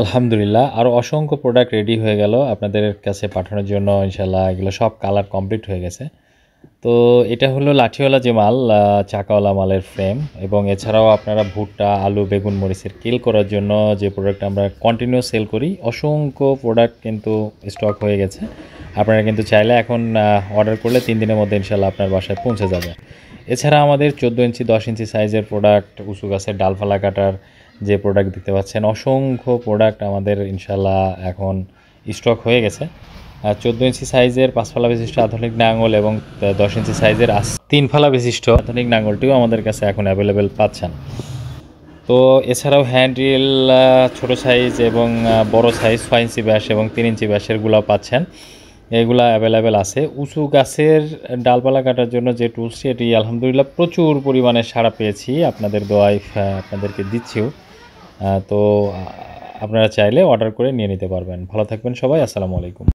আলহামদুলিল্লাহ আরও অসংখ্য প্রোডাক্ট রেডি হয়ে গেল আপনাদের কাছে পাঠানোর জন্য। ইনশাল্লাহ এগুলো সব কালার কমপ্লিট হয়ে গেছে। তো এটা হলো লাঠিওয়ালা যে মাল, চাকাওয়ালা মালের ফ্রেম, এবং এছাড়াও আপনারা ভুট্টা, আলু, বেগুন, মরিচের কিল করার জন্য যে প্রোডাক্ট আমরা কন্টিনিউ সেল করি, অসংখ্য প্রোডাক্ট কিন্তু স্টক হয়ে গেছে। আপনারা কিন্তু চাইলে এখন অর্ডার করলে 3 দিনের মধ্যে ইনশাল্লাহ আপনার বাসায় পৌঁছে যাবে। এছাড়া আমাদের 14 ইঞ্চি 10 ইঞ্চি সাইজের প্রোডাক্ট, উঁচু গাছের ডালপালা কাটার যে প্রোডাক্ট দেখতে পাচ্ছেন, অসংখ্য প্রোডাক্ট আমাদের ইনশাল্লাহ এখন স্টক হয়ে গেছে। 14 ইঞ্চি সাইজের 5 ফালা বিশিষ্ট আধুনিক নাঙ্গল এবং 10 ইঞ্চি সাইজের 3 ফালা বিশিষ্ট আধুনিক নাঙ্গলটিও আমাদের কাছে এখন অ্যাভেলেবেল পাচ্ছেন। তো এছাড়াও হ্যান্ডরিল ছোটো সাইজ এবং বড় সাইজ 6 ইঞ্চি ব্যাস এবং 3 ইঞ্চি ব্যাসেরগুলো পাচ্ছেন, এগুলা অ্যাভেলেবেল আছে। উঁচু গাছের ডালপালা কাটার জন্য যে টুলসটি, এটি আলহামদুলিল্লাহ প্রচুর পরিমাণে সাড়া পেয়েছি, আপনাদের দোয়ায় আপনাদেরকে দিচ্ছিও। তো আপনারা চাইলে অর্ডার করে নিয়ে নিতে পারবেন। ভালো থাকবেন সবাই, আসসালামু আলাইকুম।